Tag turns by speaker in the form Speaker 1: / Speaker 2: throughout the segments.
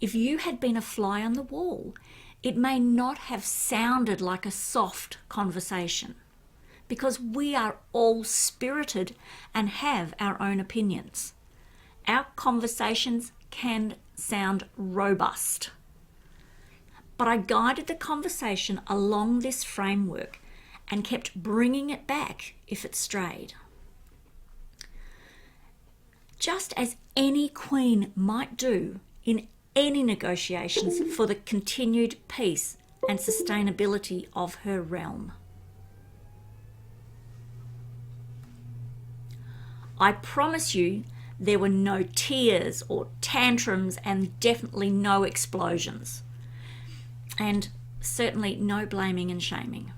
Speaker 1: If you had been a fly on the wall, it may not have sounded like a soft conversation, because we are all spirited and have our own opinions. Our conversations can sound robust. But I guided the conversation along this framework and kept bringing it back if it strayed. Just as any queen might do in any negotiations for the continued peace and sustainability of her realm. I promise you there were no tears or tantrums and definitely no explosions. And certainly no blaming and shaming.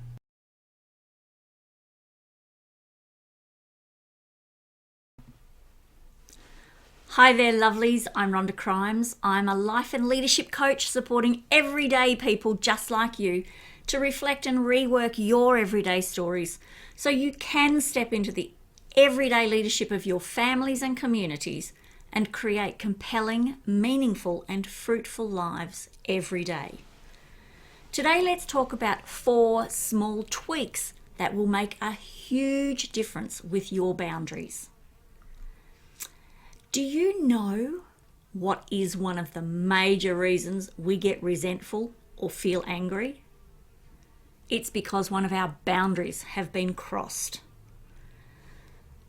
Speaker 1: Hi there, lovelies. I'm Rhonda Crimes. I'm a life and leadership coach supporting everyday people just like you to reflect and rework your everyday stories so you can step into the everyday leadership of your families and communities and create compelling, meaningful, and fruitful lives every day. Today, let's talk about 4 small tweaks that will make a huge difference with your boundaries. Do you know what is one of the major reasons we get resentful or feel angry? It's because one of our boundaries have been crossed.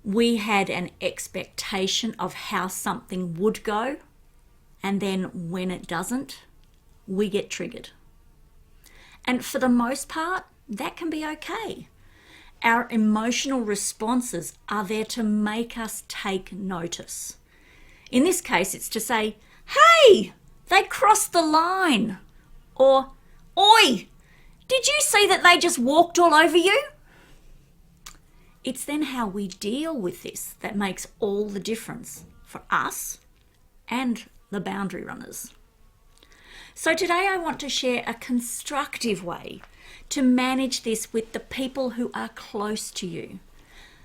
Speaker 1: We had an expectation of how something would go, and then when it doesn't, we get triggered. And for the most part, that can be okay. Our emotional responses are there to make us take notice. In this case, it's to say, hey, they crossed the line. Or, oi, did you see that they just walked all over you? It's then how we deal with this that makes all the difference for us and the boundary runners. So today I want to share a constructive way to manage this with the people who are close to you,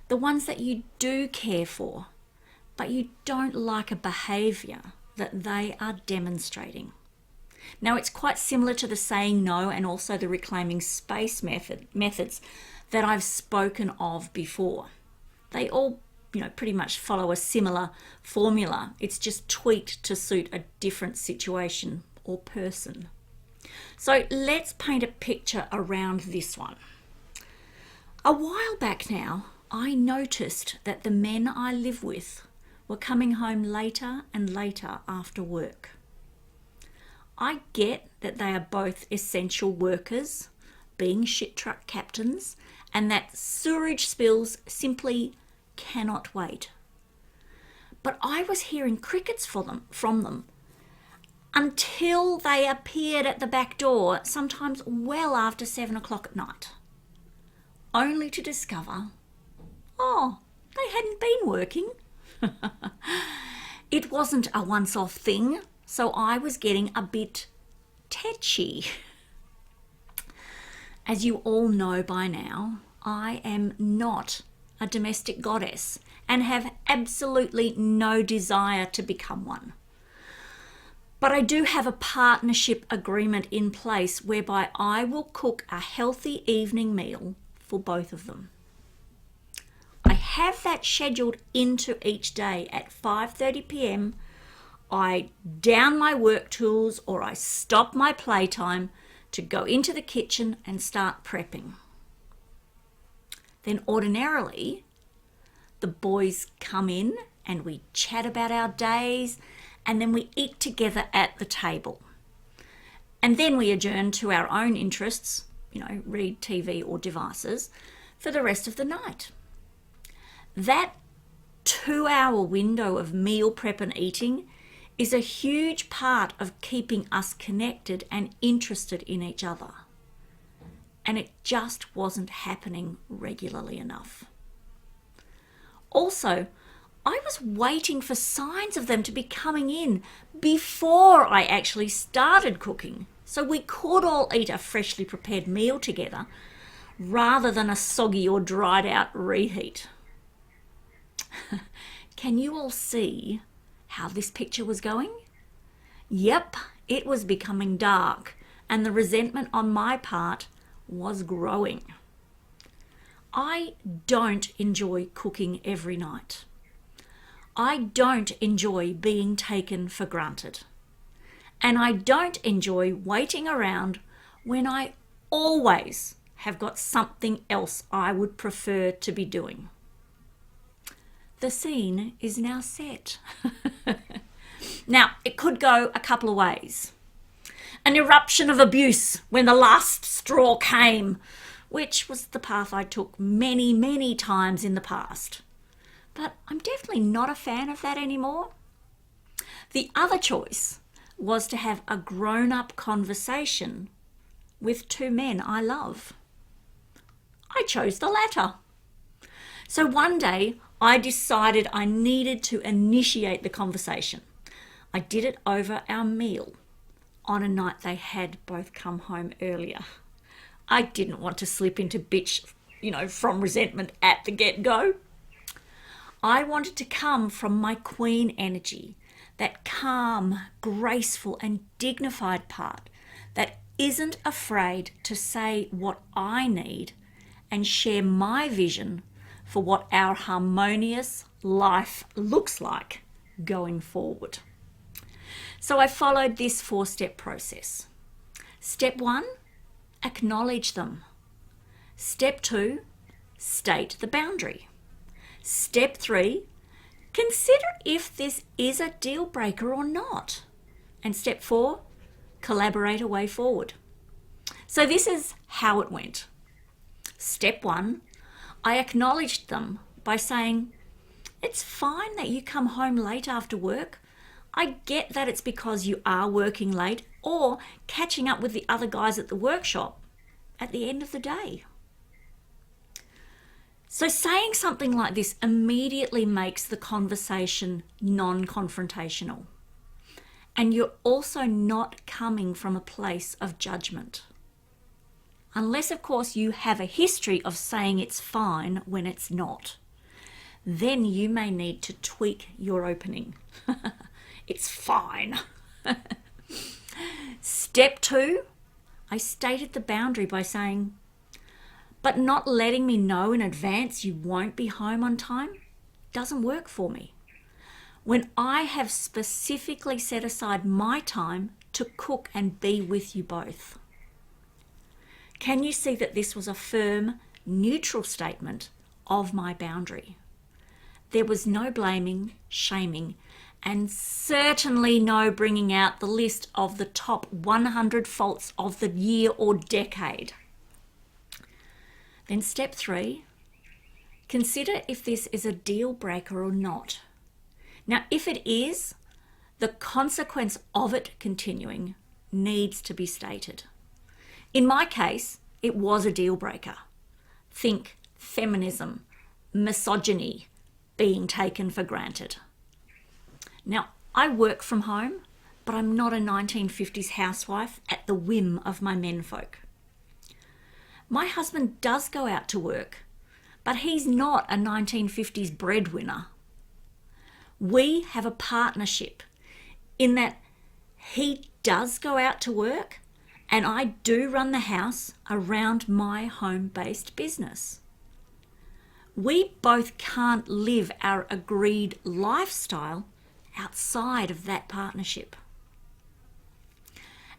Speaker 1: the ones that you do care for, but you don't like a behaviour that they are demonstrating. Now, it's quite similar to the saying no and also the reclaiming space methods that I've spoken of before. They all, pretty much follow a similar formula. It's just tweaked to suit a different situation or person. So let's paint a picture around this one. A while back now, I noticed that the men I live with were coming home later and later after work. I get that they are both essential workers, being shit truck captains, and that sewerage spills simply cannot wait. But I was hearing crickets from them until they appeared at the back door, sometimes well after 7 o'clock at night, only to discover, they hadn't been working. It wasn't a once-off thing, so I was getting a bit tetchy. As you all know by now, I am not a domestic goddess and have absolutely no desire to become one. But I do have a partnership agreement in place whereby I will cook a healthy evening meal for both of them. I have that scheduled into each day at 5:30 p.m. I down my work tools or I stop my playtime to go into the kitchen and start prepping. Then ordinarily, the boys come in and we chat about our days, and then we eat together at the table. And then we adjourn to our own interests, read TV or devices, for the rest of the night. That 2-hour window of meal prep and eating is a huge part of keeping us connected and interested in each other. And it just wasn't happening regularly enough. Also, I was waiting for signs of them to be coming in before I actually started cooking, so we could all eat a freshly prepared meal together rather than a soggy or dried out reheat. Can you all see how this picture was going? Yep, It was becoming dark, and the resentment on my part was growing. I don't enjoy cooking every night. I don't enjoy being taken for granted. And I don't enjoy waiting around when I always have got something else I would prefer to be doing. The scene is now set. Now, it could go a couple of ways. An eruption of abuse when the last straw came, which was the path I took many, many times in the past. But I'm definitely not a fan of that anymore. The other choice was to have a grown-up conversation with two men I love. I chose the latter. So one day I decided I needed to initiate the conversation. I did it over our meal on a night they had both come home earlier. I didn't want to slip into bitch, from resentment at the get-go. I wanted to come from my queen energy, that calm, graceful and dignified part that isn't afraid to say what I need and share my vision for what our harmonious life looks like going forward. So I followed this 4-step process. Step 1, acknowledge them. Step 2, state the boundary. Step 3, consider if this is a deal breaker or not. And step 4, collaborate a way forward. So this is how it went. Step 1, I acknowledged them by saying, it's fine that you come home late after work. I get that it's because you are working late or catching up with the other guys at the workshop at the end of the day. So saying something like this immediately makes the conversation non-confrontational. And you're also not coming from a place of judgment. Unless, of course, you have a history of saying it's fine when it's not. Then you may need to tweak your opening. It's fine. Step 2, I stated the boundary by saying, but not letting me know in advance you won't be home on time doesn't work for me. When I have specifically set aside my time to cook and be with you both. Can you see that this was a firm, neutral statement of my boundary? There was no blaming, shaming, and certainly no bringing out the list of the top 100 faults of the year or decade. Then step 3, consider if this is a deal breaker or not. Now, if it is, the consequence of it continuing needs to be stated. In my case, it was a deal breaker. Think feminism, misogyny, being taken for granted. Now, I work from home, but I'm not a 1950s housewife at the whim of my menfolk. My husband does go out to work, but he's not a 1950s breadwinner. We have a partnership in that he does go out to work and I do run the house around my home-based business. We both can't live our agreed lifestyle outside of that partnership.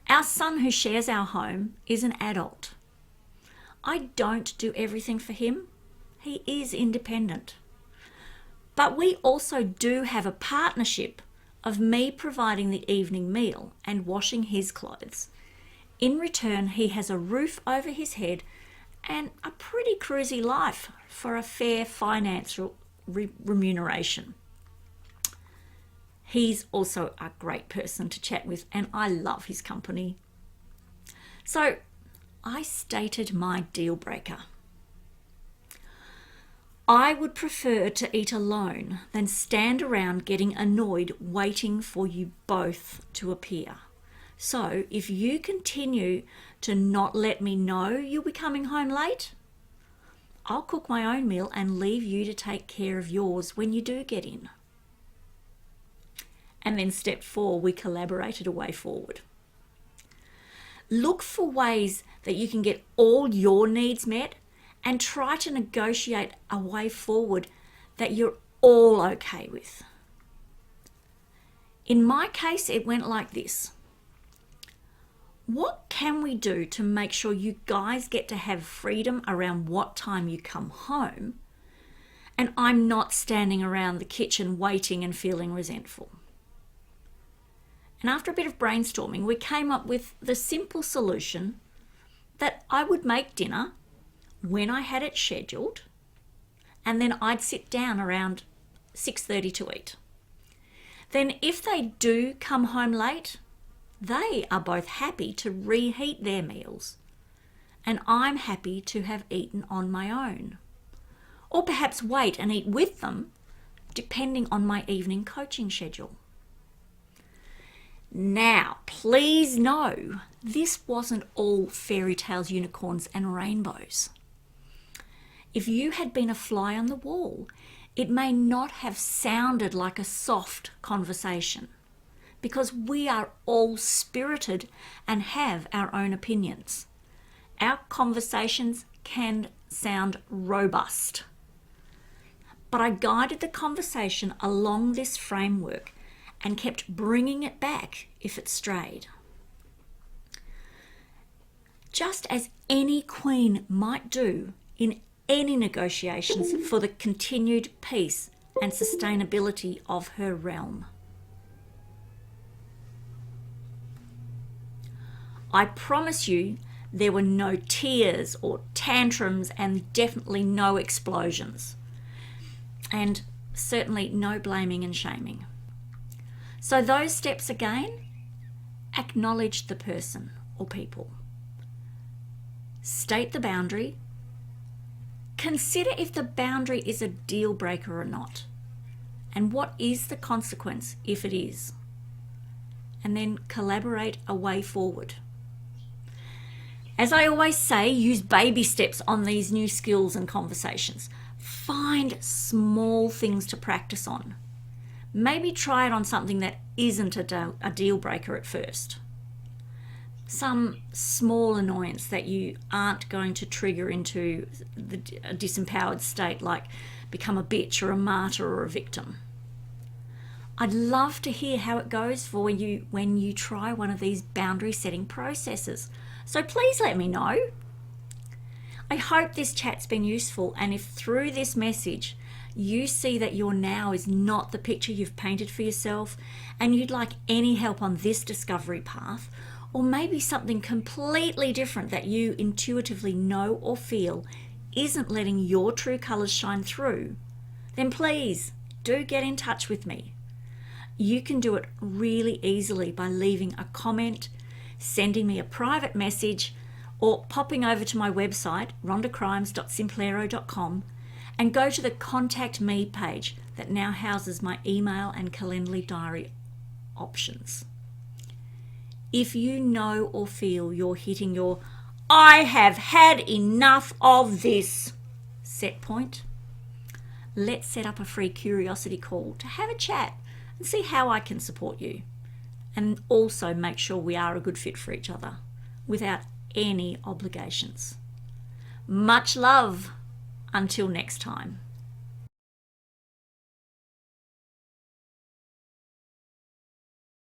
Speaker 1: Our son, who shares our home, is an adult. I don't do everything for him. He is independent. But we also do have a partnership of me providing the evening meal and washing his clothes. In return, he has a roof over his head and a pretty cruisy life for a fair financial remuneration. He's also a great person to chat with and I love his company. So I stated my deal breaker. I would prefer to eat alone than stand around getting annoyed waiting for you both to appear. So if you continue to not let me know you'll be coming home late, I'll cook my own meal and leave you to take care of yours when you do get in. And then step 4, we collaborated a way forward. Look for ways that you can get all your needs met and try to negotiate a way forward that you're all okay with. In my case, it went like this. What can we do to make sure you guys get to have freedom around what time you come home, and I'm not standing around the kitchen waiting and feeling resentful? And after a bit of brainstorming, we came up with the simple solution that I would make dinner when I had it scheduled, and then I'd sit down around 6:30 to eat. Then if they do come home late, they are both happy to reheat their meals, and I'm happy to have eaten on my own, or perhaps wait and eat with them, depending on my evening coaching schedule. Now, please know, this wasn't all fairy tales, unicorns, and rainbows. If you had been a fly on the wall, it may not have sounded like a soft conversation, because we are all spirited and have our own opinions. Our conversations can sound robust. But I guided the conversation along this framework and kept bringing it back if it strayed. Just as any queen might do in any negotiations for the continued peace and sustainability of her realm. I promise you there were no tears or tantrums, and definitely no explosions, and certainly no blaming and shaming. So those steps again: acknowledge the person or people, state the boundary, consider if the boundary is a deal breaker or not, and what is the consequence if it is, and then collaborate a way forward. As I always say, use baby steps on these new skills and conversations. Find small things to practice on. Maybe try it on something that isn't a deal breaker at first. Some small annoyance that you aren't going to trigger into a disempowered state, like become a bitch or a martyr or a victim. I'd love to hear how it goes for you when you try one of these boundary setting processes. So please let me know. I hope this chat's been useful, and if through this message you see that your now is not the picture you've painted for yourself, and you'd like any help on this discovery path, or maybe something completely different that you intuitively know or feel isn't letting your true colours shine through, then please do get in touch with me. You can do it really easily by leaving a comment, sending me a private message, or popping over to my website, rhondacrimes.simplero.com, and go to the Contact Me page that now houses my email and Calendly diary options. If you know or feel you're hitting your "I have had enough of this" set point, let's set up a free curiosity call to have a chat and see how I can support you, and also make sure we are a good fit for each other without any obligations. Much love. Until next time.